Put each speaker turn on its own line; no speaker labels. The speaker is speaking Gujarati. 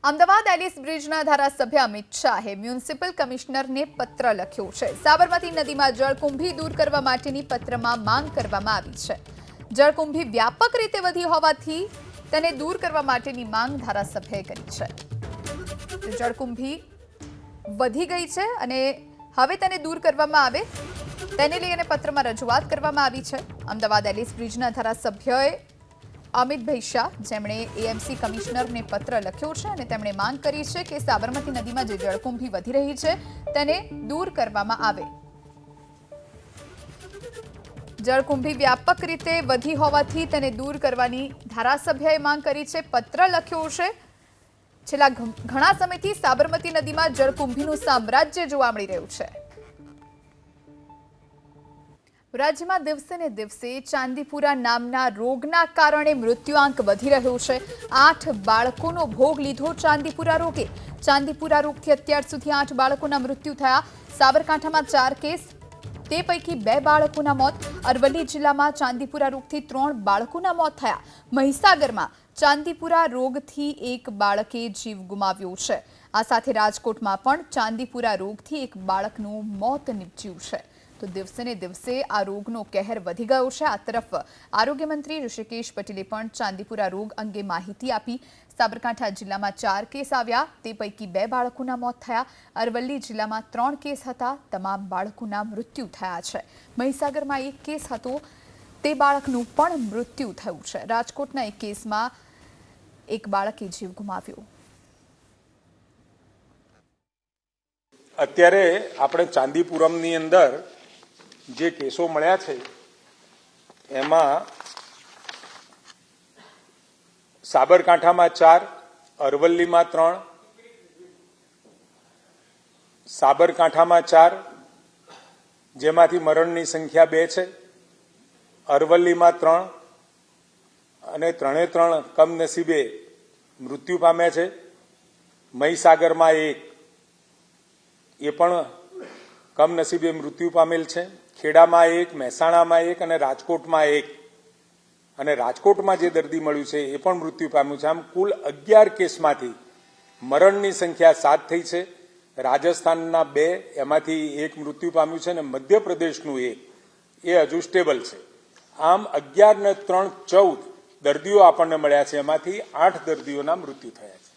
અમદાવાદ એલિસ બ્રિજના ધારાસભ્ય અમિત શાહે મ્યુનિસિપલ કમિશનરને પત્ર લખ્યો છે। સાબરમતી નદીમાં જળકુંભી દૂર કરવા માટેની પત્રમાં માંગ કરવામાં આવી છે। જળકુંભી વ્યાપક રીતે વધી હોવાથી તેને દૂર કરવા માટેની માંગ ધારાસભ્યએ કરી છે। જળકુંભી વધી ગઈ છે અને હવે તેને દૂર કરવામાં આવે તેને લઈને પત્રમાં રજૂઆત કરવામાં આવી છે। અમદાવાદ એલિસ બ્રિજના ધારાસભ્યએ અમિતભાઈ શાહ જેમણે એએમસી કમિશનરને પત્ર લખ્યો છે અને તેમણે માંગ કરી છે કે સાબરમતી નદીમાં જે જળકુંભી વધી રહી છે તેને દૂર કરવામાં આવે। જળકુંભી વ્યાપક રીતે વધી હોવાથી તેને દૂર કરવાની ધારાસભ્યએ માંગ કરી છે। પત્ર લખ્યો છે। છેલ્લા ઘણા સમયથી સાબરમતી નદીમાં જળકુંભીનું સામ્રાજ્ય જોવા મળી રહ્યું છે। રાજ્યમાં દિવસે ને દિવસે ચાંદીપુરા નામના રોગના કારણે મૃત્યુઆંક વધી રહ્યો છે। 8 બાળકોનો ભોગ લીધો ચાંદીપુરા રોગે। ચાંદીપુરા રોગથી અત્યાર સુધી 8 બાળકોના મૃત્યુ થયા। સાબરકાંઠામાં 4 કેસ, તે પૈકી 2 બાળકોના મોત। અરવલ્લી જિલ્લામાં ચાંદીપુરા રોગથી 3 બાળકોના મોત થયા। મહીસાગરમાં ચાંદીપુરા રોગથી 1 બાળકે જીવ ગુમાવ્યો છે। આ સાથે રાજકોટમાં પણ ચાંદીપુરા રોગથી 1 બાળકનું મોત નીપજ્યું છે। તો દિવસે ને દિવસે આ રોગનો કહેર વધી ગયો છે। આ તરફ આરોગ્ય મંત્રી ઋષિકેશ પટેલે પણ ચાંદીપુરા રોગ અંગે માહિતી આપી। સાબરકાંઠા જિલ્લામાં 4 કેસ આવ્યા, તે પૈકી 2 બાળકોના મોત થયા। અરવલ્લી જિલ્લામાં 3 કેસ હતા, તમામ બાળકોના મૃત્યુ થયા છે। મહીસાગરમાં 1 કેસ હતો, તે બાળકનું પણ મૃત્યુ થયું છે। રાજકોટના 1 કેસમાં 1 બાળકે જીવ ગુમાવ્યો।
અત્યારે આપણે ચાંદીપુરમની અંદર જે કેસો મળ્યા છે એમાં સાબરકાંઠામાં 4, અરવલ્લીમાં 3, સાબરકાંઠામાં 4 જેમાંથી મરણની સંખ્યા 2 છે, અરવલ્લીમાં 3 અને 3 કમનસીબે મૃત્યુ પામ્યા છે। મહીસાગરમાં 1 એ પણ કમનસીબે મૃત્યુ પામેલ છે। ખેડામાં 1, મહેસાણામાં 1 અને રાજકોટમાં 1 અને રાજકોટમાં જે દર્દી મળ્યું છે એ પણ મૃત્યુ પામ્યું છે। આમ કુલ 11 કેસમાંથી મરણની સંખ્યા 7 થઈ છે। રાજસ્થાનના 2, એમાંથી 1 મૃત્યુ પામ્યું છે અને મધ્યપ્રદેશનું 1 એ હજુ સ્ટેબલ છે। આમ 11 ને 3 14 દર્દીઓ આપણને મળ્યા છે, એમાંથી 8 દર્દીઓના મૃત્યુ થયા છે।